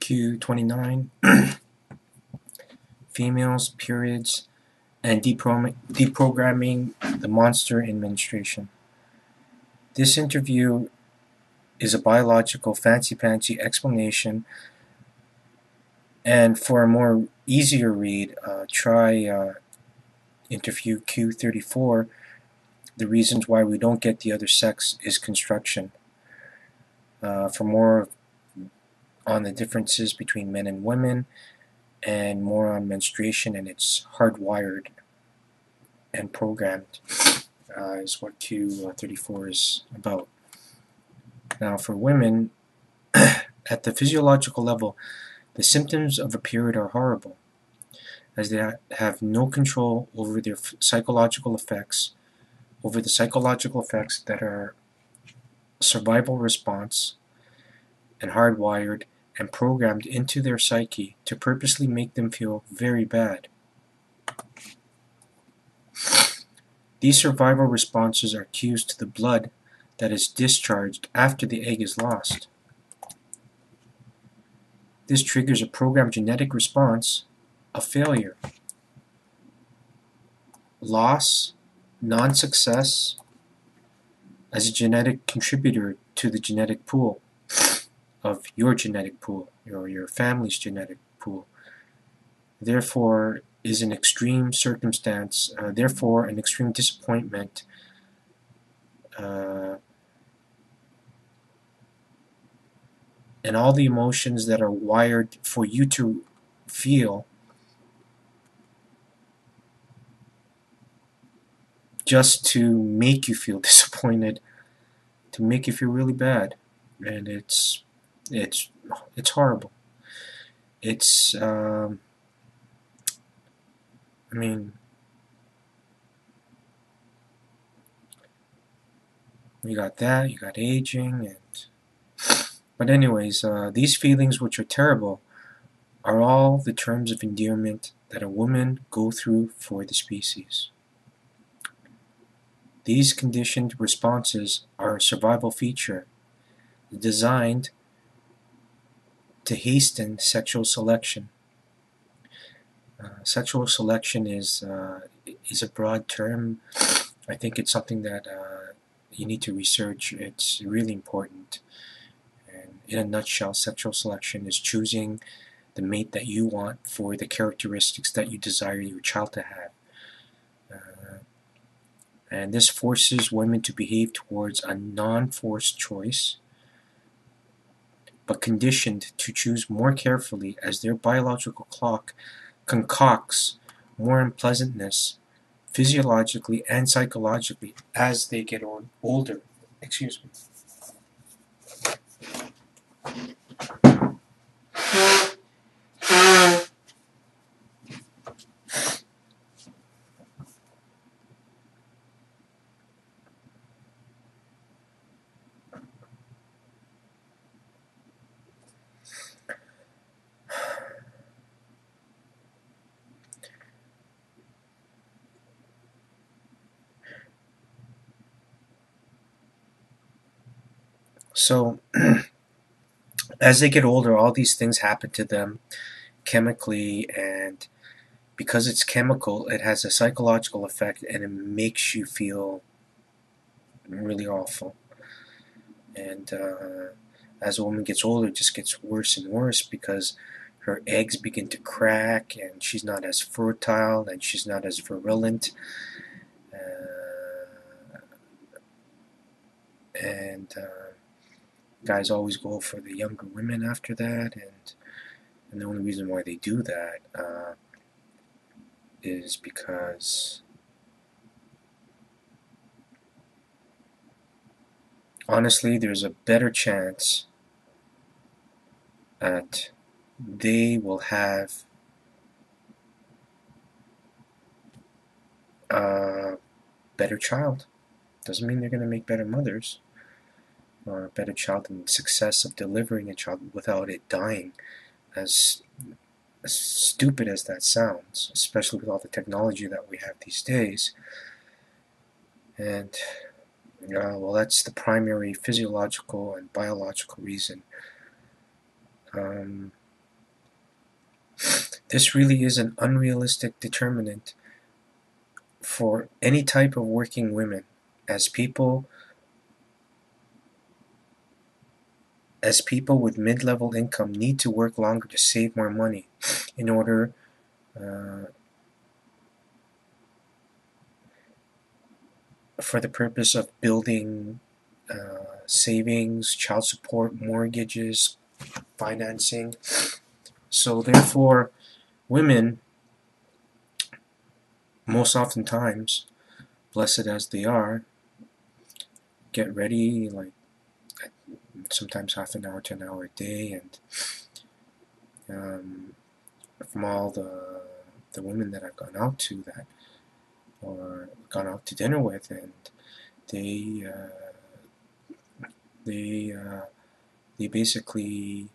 Q-29, females, periods, and deprogramming the monster in menstruation. This interview is a biological fancy-pantsy explanation, and for a more easier read, try interview Q34, the reasons why we don't get the other sex is construction. For more on the differences between men and women, and more on menstruation and it's hardwired and programmed, is what Q34 is about. Now for women, at the physiological level, the symptoms of a period are horrible, as they have no control over their psychological effects, that are survival response and hardwired and programmed into their psyche to purposely make them feel very bad. These survival responses are cues to the blood that is discharged after the egg is lost. This triggers a programmed genetic response of failure, loss, non-success as a genetic contributor to the genetic pool of your genetic pool, or your family's genetic pool. Therefore, is an extreme circumstance, therefore an extreme disappointment, and all the emotions that are wired for you to feel just to make you feel disappointed, to make you feel really bad. And it's horrible. It's I mean, you got that, you got aging, but anyways, these feelings, which are terrible, are all the terms of endearment that a woman go through for the species. These conditioned responses are a survival feature designed to hasten sexual selection. Sexual selection is a broad term. I think it's something that you need to research. It's really important. And in a nutshell, sexual selection is choosing the mate that you want for the characteristics that you desire your child to have. And this forces women to behave towards a non-forced choice, but conditioned to choose more carefully as their biological clock concocts more unpleasantness physiologically and psychologically as they get older. Excuse me. So, as they get older, all these things happen to them chemically, and because it's chemical, it has a psychological effect, and it makes you feel really awful. And as a woman gets older, it just gets worse and worse because her eggs begin to crack, and she's not as fertile, and she's not as virulent. And guys always go for the younger women after that, and the only reason why they do that is because honestly there's a better chance that they will have a better child. Doesn't mean they're going to make better mothers or a better child in the success of delivering a child without it dying. As stupid as that sounds, especially with all the technology that we have these days. And well, that's the primary physiological and biological reason. This really is an unrealistic determinant for any type of working women, as people with mid-level income need to work longer to save more money in order uh, for the purpose of building savings, child support, mortgages, financing. So therefore, women, most oftentimes, blessed as they are, get ready like sometimes half an hour to an hour a day, and from all the women that I've gone out to that or gone out to dinner with, and they they they basically,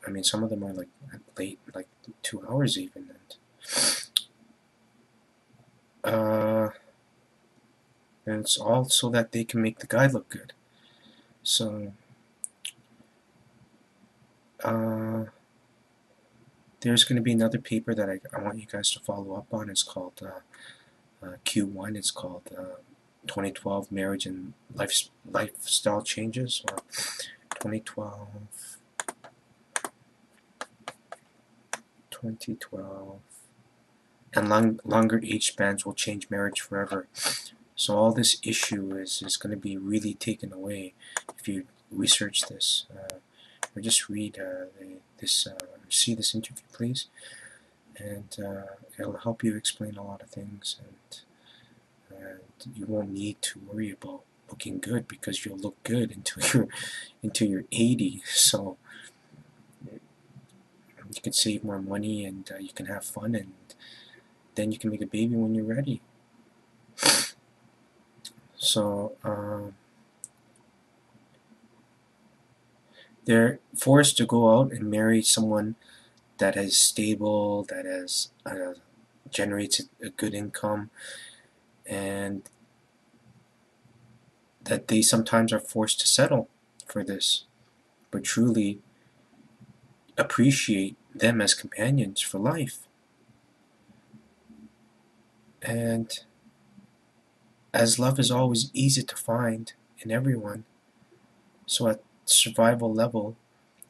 I mean, some of them are like late, like 2 hours even, uh, and it's all so that they can make the guy look good. So there's going to be another paper that I want you guys to follow up on. It's called Q1. It's called 2012 Marriage and Lifestyle Changes, or 2012 and longer age spans will change marriage forever. So all this issue is going to be really taken away if you research this, or just read see this interview, please, and it'll help you explain a lot of things, and you won't need to worry about looking good, because you'll look good into your 80s. So you can save more money, and you can have fun, and then you can make a baby when you're ready. So they're forced to go out and marry someone that is stable, that has generates a good income, and that they sometimes are forced to settle for this, but truly appreciate them as companions for life. And as love is always easy to find in everyone, so at survival level,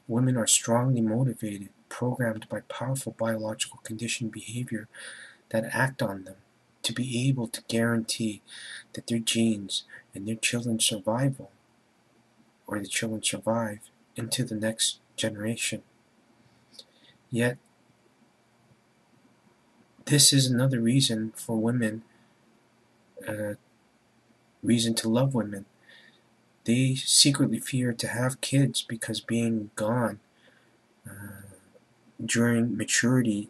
women are strongly motivated, programmed by powerful biological conditioned behavior that act on them to be able to guarantee that their genes and their children's survival, or the children survive into the next generation. Yet, this is another reason for women, reason to love women. They secretly fear to have kids because being gone during maternity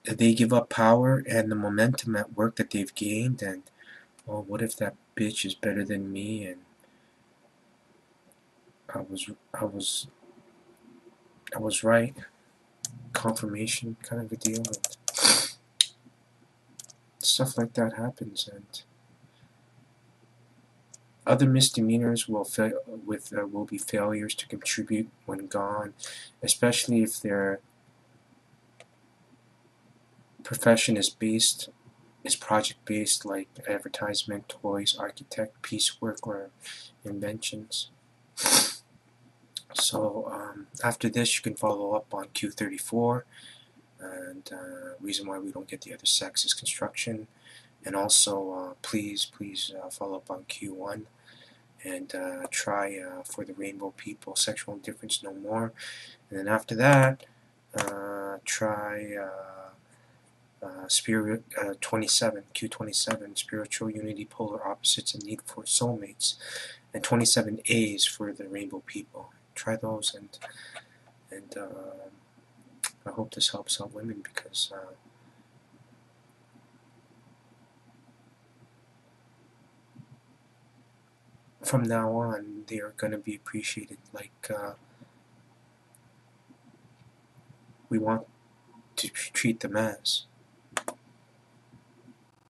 they give up power and the momentum at work that they've gained, and oh, what if that bitch is better than me, and I was right, confirmation kind of a deal, and stuff like that happens. And other misdemeanors will be failures to contribute when gone, especially if their profession is project-based, like advertisement, toys, architect, piecework, or inventions. So after this, you can follow up on Q34, and reason why we don't get the other sex is construction, and also please follow up on Q1, and try for the rainbow people, sexual indifference no more, and then after that, try Spirit 27, Q27, spiritual unity, polar opposites, and need for soulmates, and 27 A's for the rainbow people. Try those, and I hope this helps out women, because from now on they are going to be appreciated like we want to treat them as.